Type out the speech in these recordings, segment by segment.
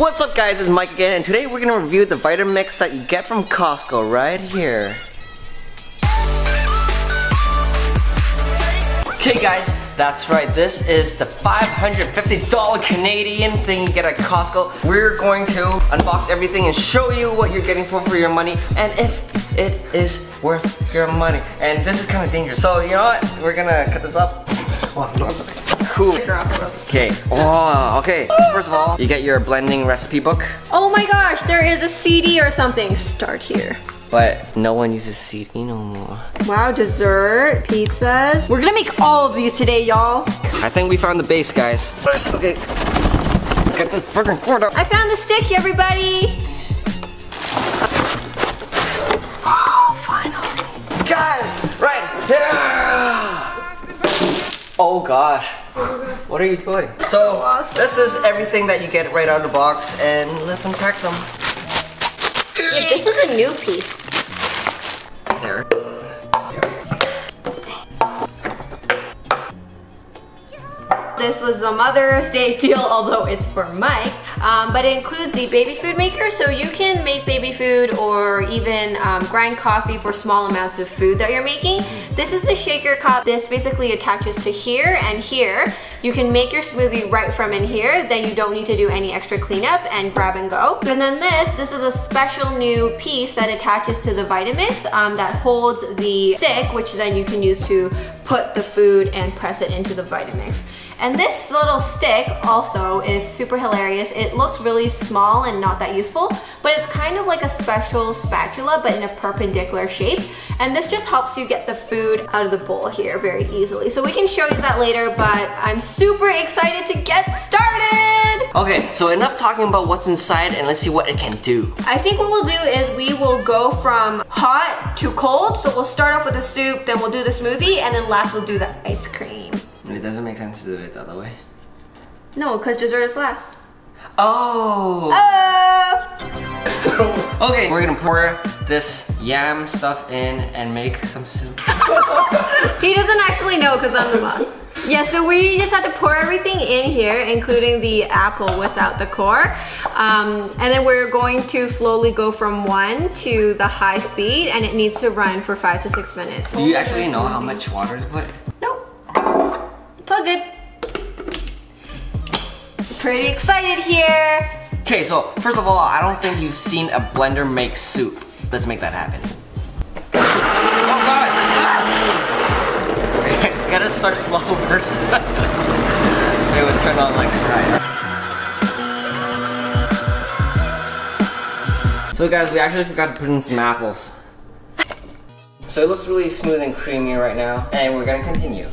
What's up guys, it's Mike again, and today we're gonna review the VITAMIX that you get from Costco right here. Okay guys, that's right, this is the $550 Canadian thing you get at Costco. We're going to unbox everything and show you what you're getting for your money and if it is worth your money. And this is kind of dangerous, so you know what? We're gonna cut this up. Cool. Okay. Oh, okay. First of all, you get your blending recipe book. Oh my gosh, there is a CD or something. Start here. But no one uses CD no more. Wow, dessert, pizzas. We're gonna make all of these today, y'all. I think we found the base, guys. First, okay. Get this freaking cord up. I found the stick, everybody. Oh, finally. Guys, right here. Oh gosh. What are you doing? So, this is everything that you get right out of the box, and let's unpack them. Yeah, this is a new piece. There. This was a Mother's Day deal, although it's for Mike. But it includes the baby food maker, so you can make baby food or even grind coffee for small amounts of food that you're making. This is a shaker cup. This basically attaches to here and here. You can make your smoothie right from in here, then you don't need to do any extra cleanup and grab and go. And then this is a special new piece that attaches to the VITAMIX that holds the stick, which then you can use to put the food and press it into the VITAMIX. And this little stick also is super hilarious. It looks really small and not that useful, but it's kind of like a special spatula, but in a perpendicular shape. And this just helps you get the food out of the bowl here very easily. So we can show you that later, but I'm super excited to get started. Okay, so enough talking about what's inside and let's see what it can do. I think what we'll do is we will go from hot to cold. So we'll start off with the soup, then we'll do the smoothie, and then last we'll do the ice cream. It doesn't make sense to do it the other way. No, because dessert is last. Oh! Oh! Okay, we're gonna pour this yam stuff in and make some soup. He doesn't actually know because I'm the boss. Yeah, so we just have to pour everything in here, including the apple without the core. And then we're going to slowly go from 1 to the high speed, and it needs to run for 5 to 6 minutes. Do you actually know how much water to put? Nope. It's all good. Pretty excited here. Okay, so first of all, I don't think you've seen a blender make soup. Let's make that happen. Oh god! Okay, gotta start slow first. It was turned on like right. So guys, we actually forgot to put in some apples. So it looks really smooth and creamy right now, and we're gonna continue.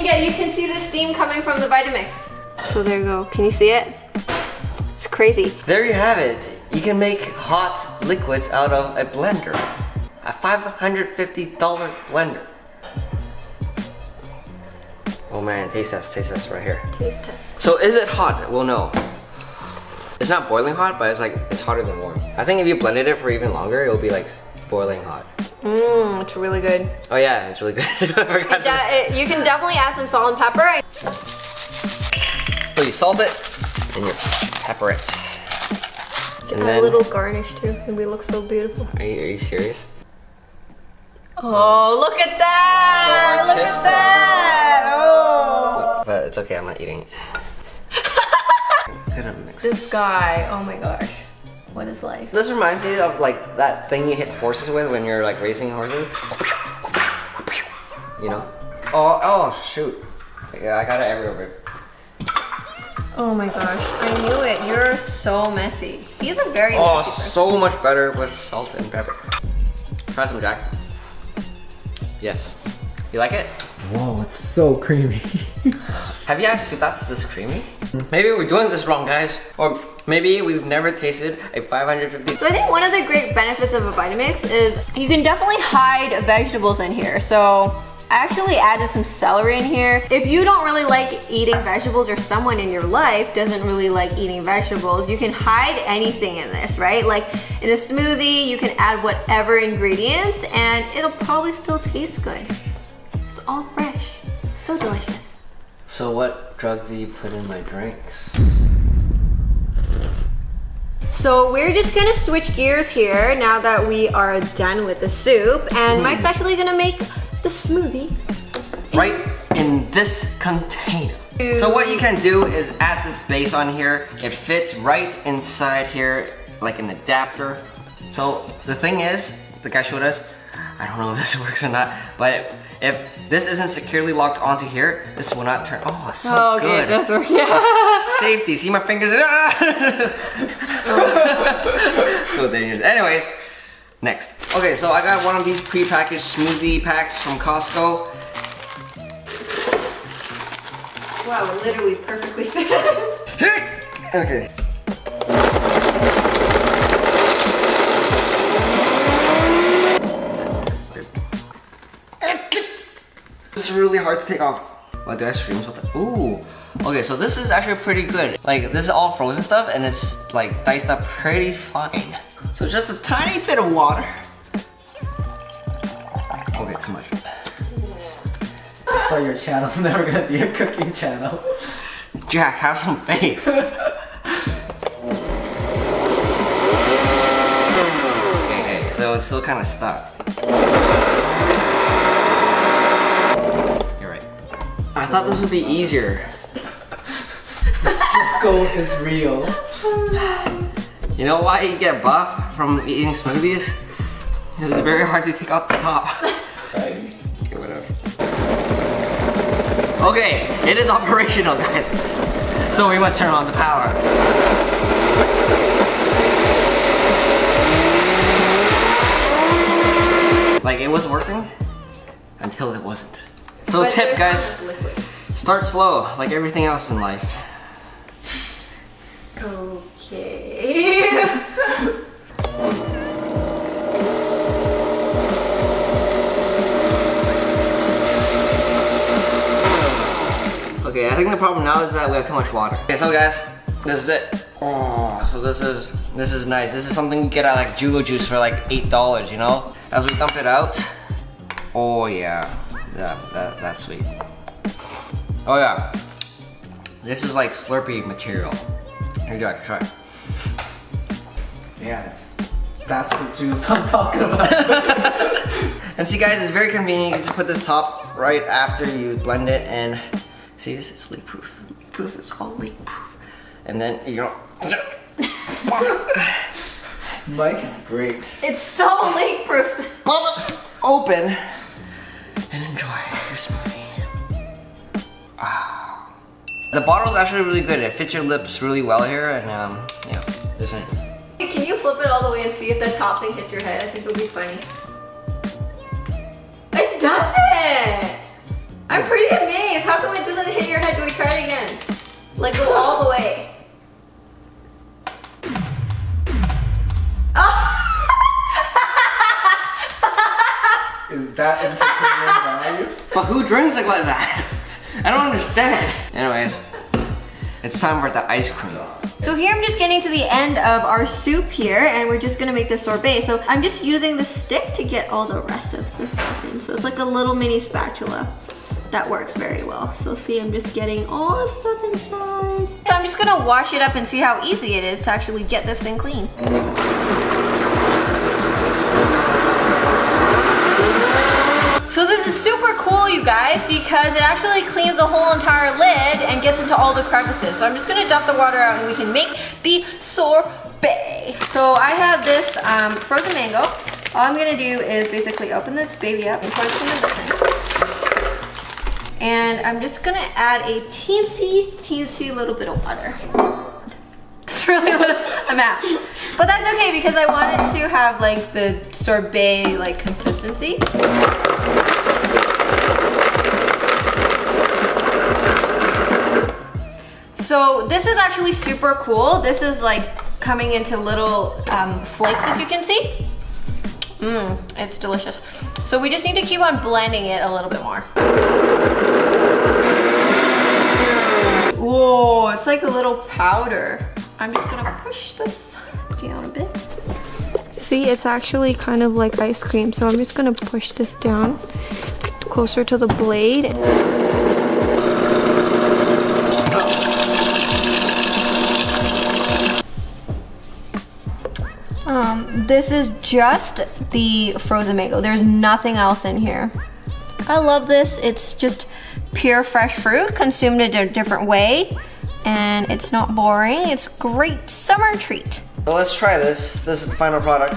Yeah, you can see the steam coming from the VITAMIX. So there you go. Can you see it? It's crazy. There you have it. You can make hot liquids out of a blender. A $550 blender. Oh man, taste test right here. Taste test. So is it hot? We'll know. It's not boiling hot, but it's hotter than warm. I think if you blended it for even longer, it'll be like boiling hot. Mmm, it's really good. Oh yeah, it's really good. You can definitely add some salt and pepper. So you salt it, and you pepper it. And add a little garnish too. It'll look so beautiful. Are you serious? Oh, look at that! So look at that! Oh! But it's okay, I'm not eating it. Gonna mix This guy, oh my gosh. What is life? This reminds me of like that thing you hit horses with when you're like racing horses. You know? Oh shoot. Yeah, I got it everywhere. Oh my gosh, I knew it. You're so messy. He's a very messy person. So much better with salt and pepper. Try some, Jack. Yes. You like it? Whoa, it's so creamy. Have you had soup that's this creamy? Maybe we're doing this wrong, guys. Or maybe we've never tasted a 550. So I think one of the great benefits of a VITAMIX is you can definitely hide vegetables in here. So I actually added some celery in here. If you don't really like eating vegetables or someone in your life doesn't really like eating vegetables, you can hide anything in this, right? Like in a smoothie, you can add whatever ingredients and it'll probably still taste good. It's all fresh. So So delicious. So what drugs do you put in my drinks? So we're just gonna switch gears here now that we are done with the soup, and Mike's actually gonna make the smoothie. Right in this container. So what you can do is add this base on here. It fits right inside here like an adapter. So the thing is, the guy showed us, I don't know if this works or not, but if this isn't securely locked onto here, this will not turn. Oh, it's so good. That's working. Yeah. Safety, see my fingers? So dangerous. Anyways, next. Okay, so I got one of these pre-packaged smoothie packs from Costco. Wow, it literally perfectly fits. Okay. This is really hard to take off. What do I scream something? Ooh. Okay, so this is actually pretty good. Like, this is all frozen stuff and it's like diced up pretty fine. So just a tiny bit of water. Okay, too much. So your channel's never gonna be a cooking channel. Jack, have some faith. Okay, so it's still kind of stuck. You're right. I thought this would be easier. The struggle is real. You know why you get buff from eating smoothies? It's very hard to take off the top. Right. Okay, whatever. Okay, it is operational, guys. So we must turn on the power. Like, it was working until it wasn't. So But tip, there's guys, liquid. start slow, like everything else in life. Okay. Okay, I think the problem now is that we have too much water. Okay, so guys, this is it. Oh, so this is nice. This is something you get at like Jugo Juice for like $8, you know? As we dump it out, oh yeah, that's sweet. Oh yeah, this is like Slurpee material. Here you go, try it. Yeah, that's the juice I'm talking about. And see guys, it's very convenient. You just put this top right after you blend it and see this, it's leak proof. Leak proof, it's all leak proof. And then you know, Mike is great. It's so leak proof. pop it open and enjoy your smoothie. Ah. The bottle is actually really good. It fits your lips really well here, and yeah, there's it. Can you flip it all the way and see if the top thing hits your head? I think it'll be funny. It doesn't! I'm pretty amazed. How come it doesn't hit your head? Do we try it again? Like, go all the way. Oh! Is that entertainment value? But who drinks it like that? I don't understand. Anyways, it's time for the ice cream. So here I'm just getting to the end of our soup here, and we're just gonna make the sorbet. So I'm just using the stick to get all the rest of the stuff in. So it's like a little mini spatula. That works very well. So see, I'm just getting all the stuff inside. So I'm just gonna wash it up and see how easy it is to actually get this thing clean. So this is super cool, you guys, because it actually cleans the whole entire lid and gets into all the crevices. So I'm just gonna dump the water out and we can make the sorbet. So I have this frozen mango. All I'm gonna do is basically open this baby up and pour some of this in. And I'm just gonna add a teensy little bit of water. It's really little amount. But that's okay because I want it to have like the sorbet like consistency. So this is actually super cool. This is like coming into little flakes, if you can see. It's delicious. So we just need to keep on blending it a little bit more. Whoa, it's like a little powder. I'm just gonna push this down a bit. See, it's actually kind of like ice cream. So I'm just gonna push this down closer to the blade. this is just the frozen mango. There's nothing else in here. I love this. It's just pure fresh fruit consumed in a different way, and it's not boring. It's a great summer treat. Well, let's try this. This is the final product.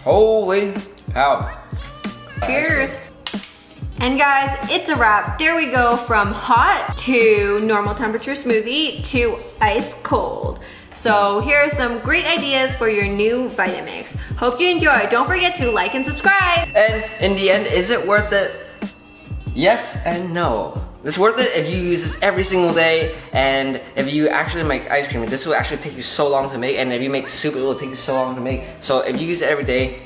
Holy cow. Cheers. And guys, it's a wrap. There we go, from hot to normal temperature smoothie to ice cold. So here are some great ideas for your new Vitamix. Hope you enjoy. Don't forget to like and subscribe. And in the end, is it worth it? Yes and no. It's worth it if you use this every single day, and if you actually make ice cream, this will actually take you so long to make, and if you make soup, it will take you so long to make. So if you use it every day,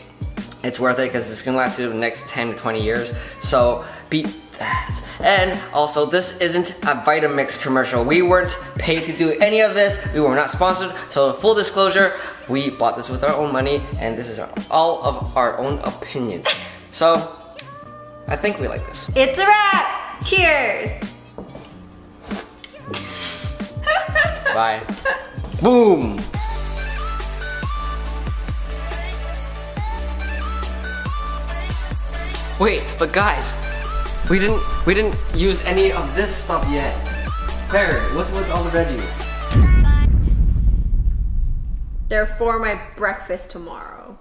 it's worth it because it's gonna last you the next 10 to 20 years. So beat that. And also, this isn't a Vitamix commercial. We weren't paid to do any of this. We were not sponsored. So full disclosure, we bought this with our own money, and this is all of our own opinions. So I think we like this. It's a wrap. Cheers. Bye. Boom. Wait, but guys, we didn't use any of this stuff yet. Claire, what's with all the veggies? They're for my breakfast tomorrow.